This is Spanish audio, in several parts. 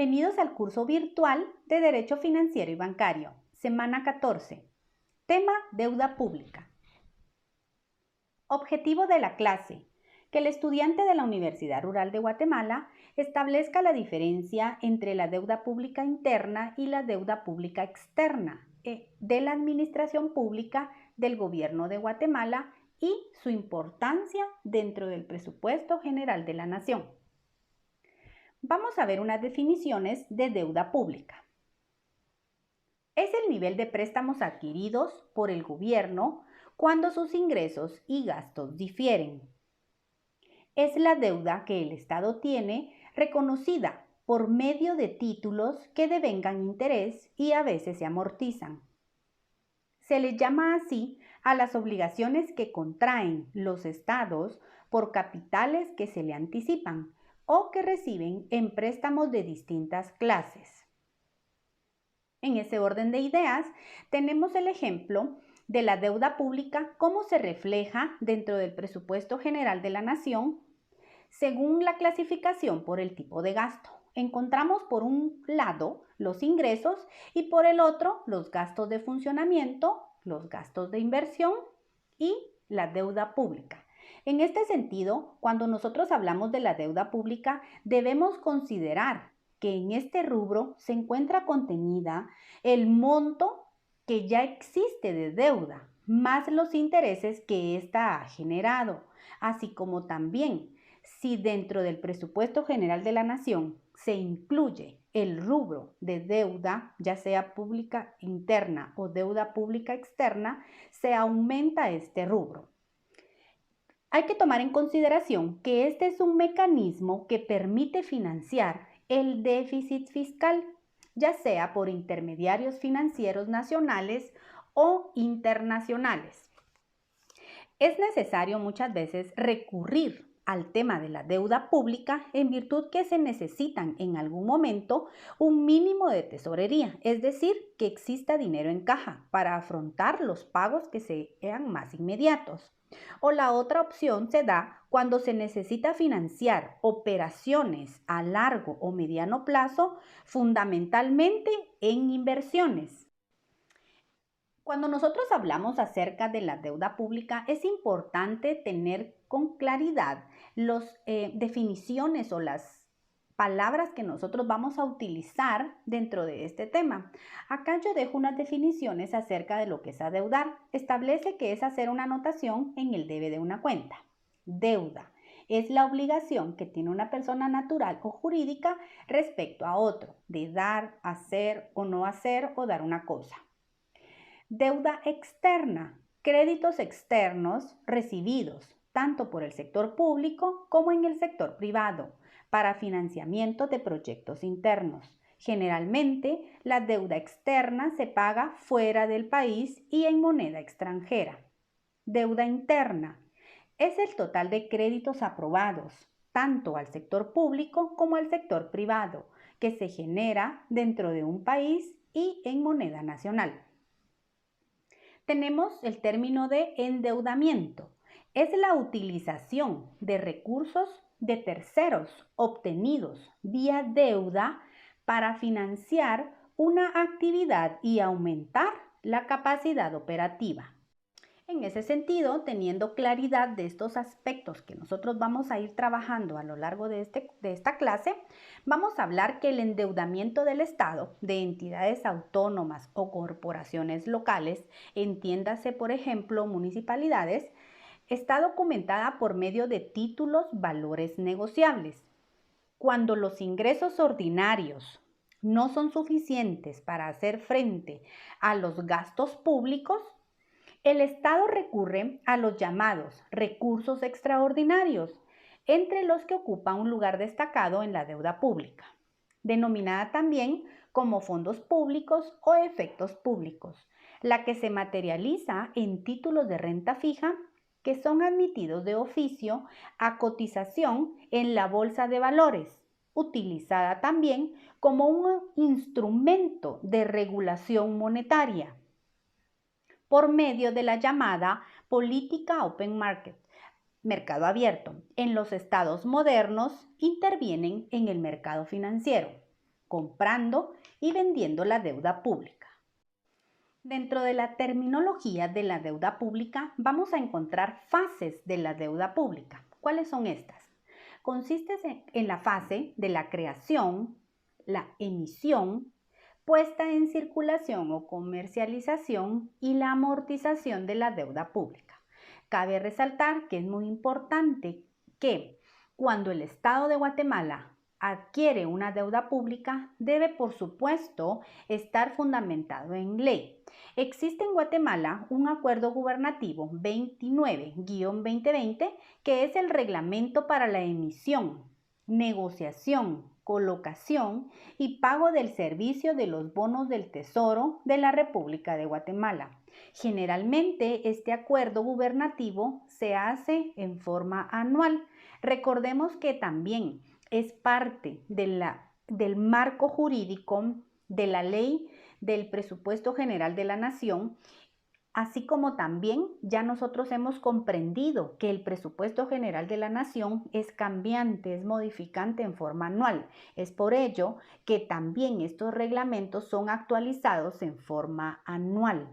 Bienvenidos al curso virtual de Derecho Financiero y Bancario, semana 14. Tema: deuda pública. Objetivo de la clase: que el estudiante de la Universidad Rural de Guatemala establezca la diferencia entre la deuda pública interna y la deuda pública externa de la administración pública del Gobierno de Guatemala y su importancia dentro del presupuesto general de la Nación. Vamos a ver unas definiciones de deuda pública. Es el nivel de préstamos adquiridos por el gobierno cuando sus ingresos y gastos difieren. Es la deuda que el Estado tiene reconocida por medio de títulos que devengan interés y a veces se amortizan. Se le llama así a las obligaciones que contraen los estados por capitales que se le anticipan o que reciben en préstamos de distintas clases. En ese orden de ideas, tenemos el ejemplo de la deuda pública, cómo se refleja dentro del presupuesto general de la Nación, según la clasificación por el tipo de gasto. Encontramos por un lado los ingresos y por el otro los gastos de funcionamiento, los gastos de inversión y la deuda pública. En este sentido, cuando nosotros hablamos de la deuda pública, debemos considerar que en este rubro se encuentra contenida el monto que ya existe de deuda, más los intereses que ésta ha generado, así como también si dentro del presupuesto general de la Nación se incluye el rubro de deuda, ya sea pública interna o deuda pública externa, se aumenta este rubro. Hay que tomar en consideración que este es un mecanismo que permite financiar el déficit fiscal, ya sea por intermediarios financieros nacionales o internacionales. Es necesario muchas veces recurrir al tema de la deuda pública en virtud que se necesitan en algún momento un mínimo de tesorería, es decir, que exista dinero en caja para afrontar los pagos que sean más inmediatos. O la otra opción se da cuando se necesita financiar operaciones a largo o mediano plazo, fundamentalmente en inversiones. Cuando nosotros hablamos acerca de la deuda pública, es importante tener con claridad las definiciones o las palabras que nosotros vamos a utilizar dentro de este tema. Acá yo dejo unas definiciones acerca de lo que es adeudar. Establece que es hacer una anotación en el debe de una cuenta. Deuda es la obligación que tiene una persona natural o jurídica respecto a otro, de dar, hacer o no hacer o dar una cosa. Deuda externa, créditos externos recibidos tanto por el sector público como en el sector privado para financiamiento de proyectos internos. Generalmente, la deuda externa se paga fuera del país y en moneda extranjera. Deuda interna es el total de créditos aprobados tanto al sector público como al sector privado que se genera dentro de un país y en moneda nacional. Tenemos el término de endeudamiento. Es la utilización de recursos de terceros obtenidos vía deuda para financiar una actividad y aumentar la capacidad operativa. En ese sentido, teniendo claridad de estos aspectos que nosotros vamos a ir trabajando a lo largo de esta clase, vamos a hablar que el endeudamiento del Estado, de entidades autónomas o corporaciones locales, entiéndase por ejemplo municipalidades, está documentada por medio de títulos valores negociables. Cuando los ingresos ordinarios no son suficientes para hacer frente a los gastos públicos, el Estado recurre a los llamados recursos extraordinarios, entre los que ocupa un lugar destacado en la deuda pública, denominada también como fondos públicos o efectos públicos, la que se materializa en títulos de renta fija que son admitidos de oficio a cotización en la bolsa de valores, utilizada también como un instrumento de regulación monetaria por medio de la llamada política open market, mercado abierto. En los estados modernos intervienen en el mercado financiero. comprando y vendiendo la deuda pública. Dentro de la terminología de la deuda pública vamos a encontrar fases de la deuda pública. ¿Cuáles son estas? Consiste en la fase de la creación, la emisión, puesta en circulación o comercialización y la amortización de la deuda pública. Cabe resaltar que es muy importante que cuando el Estado de Guatemala adquiere una deuda pública, debe por supuesto estar fundamentado en ley. Existe en Guatemala un acuerdo gubernativo 29-2020 que es el reglamento para la emisión, negociación, colocación y pago del servicio de los bonos del Tesoro de la República de Guatemala. Generalmente este acuerdo gubernativo se hace en forma anual. Recordemos que también es parte del marco jurídico de la ley del presupuesto general de la nación, así como también ya nosotros hemos comprendido que el presupuesto general de la nación es cambiante, es modificante en forma anual. Es por ello que también estos reglamentos son actualizados en forma anual.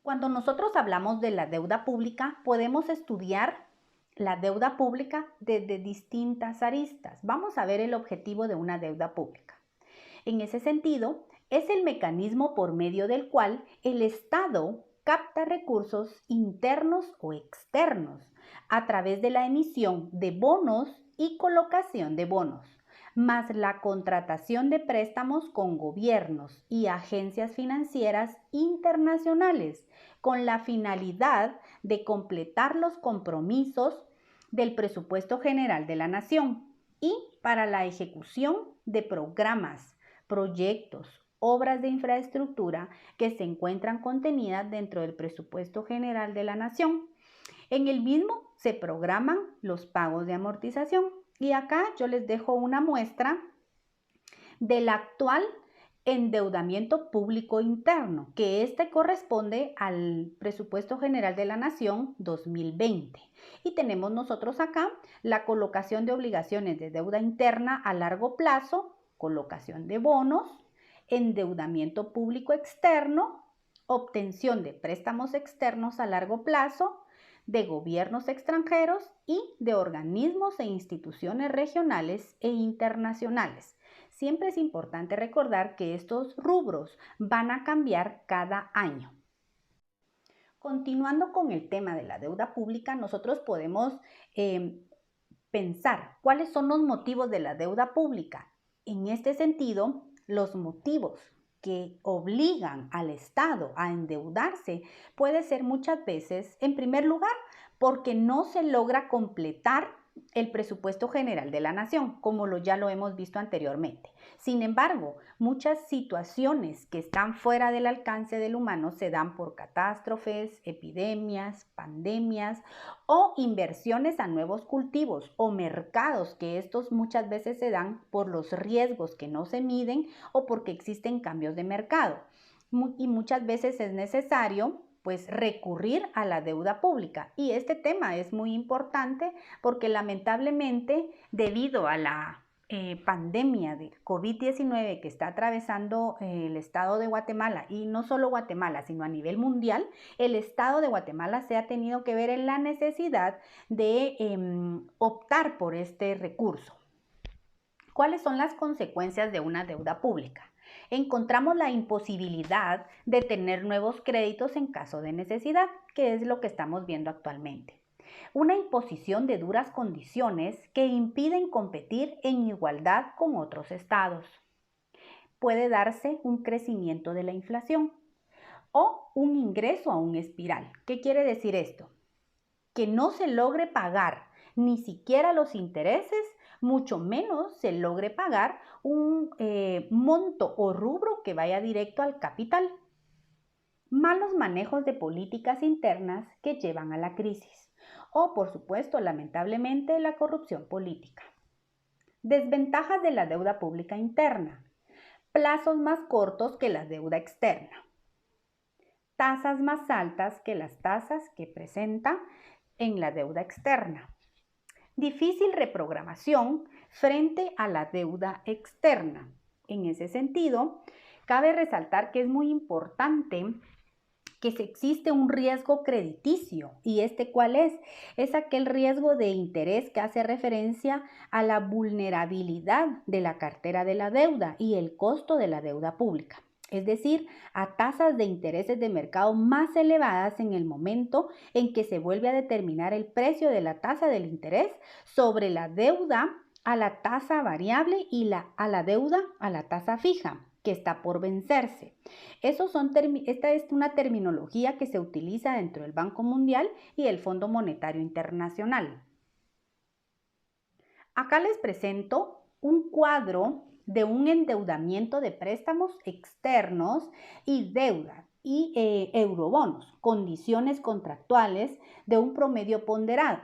Cuando nosotros hablamos de la deuda pública, podemos estudiar la deuda pública desde distintas aristas. Vamos a ver el objetivo de una deuda pública. En ese sentido, es el mecanismo por medio del cual el Estado capta recursos internos o externos a través de la emisión de bonos y colocación de bonos, más la contratación de préstamos con gobiernos y agencias financieras internacionales con la finalidad de completar los compromisos del presupuesto general de la nación y para la ejecución de programas, proyectos, obras de infraestructura que se encuentran contenidas dentro del presupuesto general de la nación. En el mismo se programan los pagos de amortización y acá yo les dejo una muestra del actual endeudamiento público interno, que este corresponde al presupuesto general de la nación 2020. Y tenemos nosotros acá la colocación de obligaciones de deuda interna a largo plazo, colocación de bonos, endeudamiento público externo, obtención de préstamos externos a largo plazo, de gobiernos extranjeros y de organismos e instituciones regionales e internacionales. Siempre es importante recordar que estos rubros van a cambiar cada año. Continuando con el tema de la deuda pública, nosotros podemos pensar cuáles son los motivos de la deuda pública. En este sentido, los motivos que obligan al Estado a endeudarse puede ser muchas veces, en primer lugar, porque no se logra completar el presupuesto general de la nación, como ya lo hemos visto anteriormente. Sin embargo, muchas situaciones que están fuera del alcance del humano se dan por catástrofes, epidemias, pandemias o inversiones a nuevos cultivos o mercados, que estos muchas veces se dan por los riesgos que no se miden o porque existen cambios de mercado. Y muchas veces es necesario recurrir a la deuda pública. Y este tema es muy importante porque lamentablemente debido a la pandemia de COVID-19 que está atravesando el estado de Guatemala, y no solo Guatemala, sino a nivel mundial, el estado de Guatemala se ha tenido que ver en la necesidad de optar por este recurso. ¿Cuáles son las consecuencias de una deuda pública? Encontramos la imposibilidad de tener nuevos créditos en caso de necesidad, que es lo que estamos viendo actualmente. Una imposición de duras condiciones que impiden competir en igualdad con otros estados. Puede darse un crecimiento de la inflación o un ingreso a un espiral. ¿Qué quiere decir esto? Que no se logre pagar ni siquiera los intereses, mucho menos se logre pagar un monto o rubro que vaya directo al capital. Malos manejos de políticas internas que llevan a la crisis. O, por supuesto, lamentablemente, la corrupción política. Desventajas de la deuda pública interna. Plazos más cortos que la deuda externa. Tasas más altas que las tasas que presenta en la deuda externa. Difícil reprogramación frente a la deuda externa. En ese sentido, cabe resaltar que es muy importante que existe un riesgo crediticio. ¿Y este cuál es? Es aquel riesgo de interés que hace referencia a la vulnerabilidad de la cartera de la deuda y el costo de la deuda pública. Es decir, a tasas de intereses de mercado más elevadas en el momento en que se vuelve a determinar el precio de la tasa del interés sobre la deuda a la tasa variable y a la deuda a la tasa fija, que está por vencerse. Esta es una terminología que se utiliza dentro del Banco Mundial y el Fondo Monetario Internacional. Acá les presento un cuadro de un endeudamiento de préstamos externos y deuda y eurobonos, condiciones contractuales de un promedio ponderado.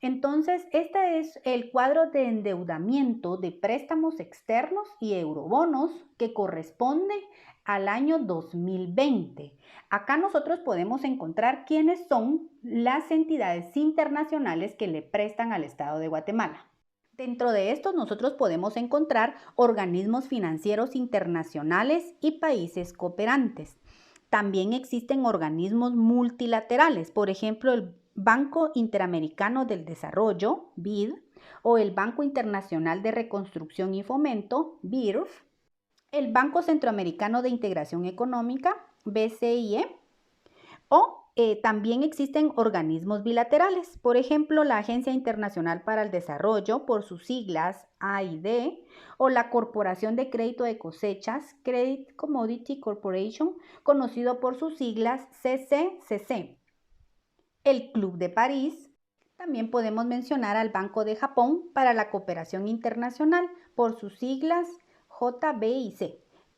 Entonces, este es el cuadro de endeudamiento de préstamos externos y eurobonos que corresponde al año 2020. Acá nosotros podemos encontrar quiénes son las entidades internacionales que le prestan al Estado de Guatemala. Dentro de estos nosotros podemos encontrar organismos financieros internacionales y países cooperantes. También existen organismos multilaterales, por ejemplo, el Banco Interamericano del Desarrollo, BID, o el Banco Internacional de Reconstrucción y Fomento, BIRF, el Banco Centroamericano de Integración Económica, BCIE, o también existen organismos bilaterales, por ejemplo, la Agencia Internacional para el Desarrollo, por sus siglas AID, o la Corporación de Crédito de Cosechas, Credit Commodity Corporation, conocido por sus siglas CCCC. El Club de París. También podemos mencionar al Banco de Japón para la Cooperación Internacional, por sus siglas JBIC.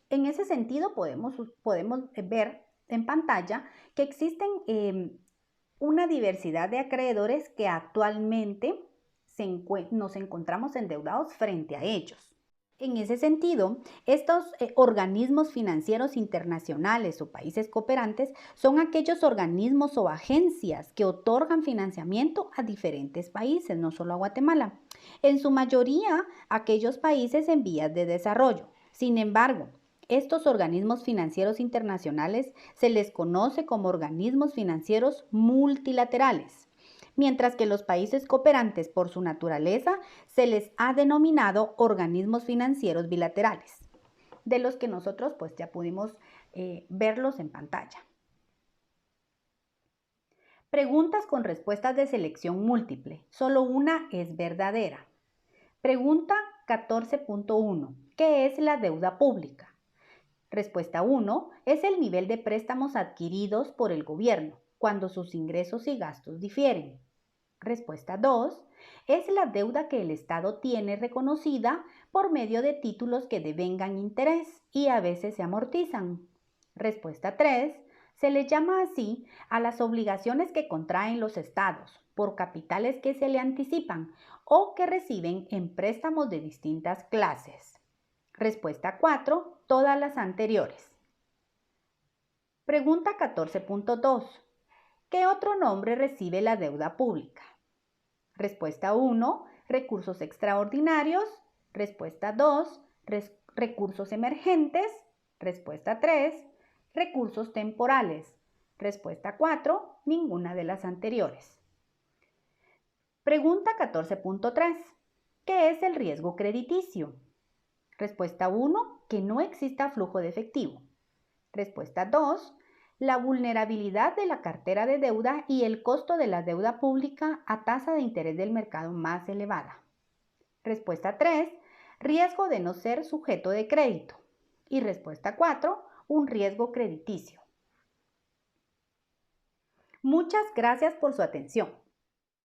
En ese sentido, podemos ver en pantalla que existen una diversidad de acreedores que actualmente nos encontramos endeudados frente a ellos. En ese sentido, estos organismos financieros internacionales o países cooperantes son aquellos organismos o agencias que otorgan financiamiento a diferentes países, no solo a Guatemala. En su mayoría, aquellos países en vías de desarrollo. Sin embargo, estos organismos financieros internacionales se les conoce como organismos financieros multilaterales, mientras que los países cooperantes, por su naturaleza, se les ha denominado organismos financieros bilaterales, de los que nosotros pues ya pudimos verlos en pantalla. Preguntas con respuestas de selección múltiple. Solo una es verdadera. Pregunta 14.1. ¿Qué es la deuda pública? Respuesta 1. Es el nivel de préstamos adquiridos por el gobierno cuando sus ingresos y gastos difieren. Respuesta 2. Es la deuda que el Estado tiene reconocida por medio de títulos que devengan interés y a veces se amortizan. Respuesta 3. Se le llama así a las obligaciones que contraen los estados por capitales que se le anticipan o que reciben en préstamos de distintas clases. Respuesta 4. Todas las anteriores. Pregunta 14.2. ¿Qué otro nombre recibe la deuda pública? Respuesta 1. Recursos extraordinarios. Respuesta 2. Recursos emergentes. Respuesta 3. Recursos temporales. Respuesta 4. Ninguna de las anteriores. Pregunta 14.3. ¿Qué es el riesgo crediticio? Respuesta 1. Que no exista flujo de efectivo. Respuesta 2. La vulnerabilidad de la cartera de deuda y el costo de la deuda pública a tasa de interés del mercado más elevada. Respuesta 3. Riesgo de no ser sujeto de crédito. Y respuesta 4. Un riesgo crediticio. Muchas gracias por su atención.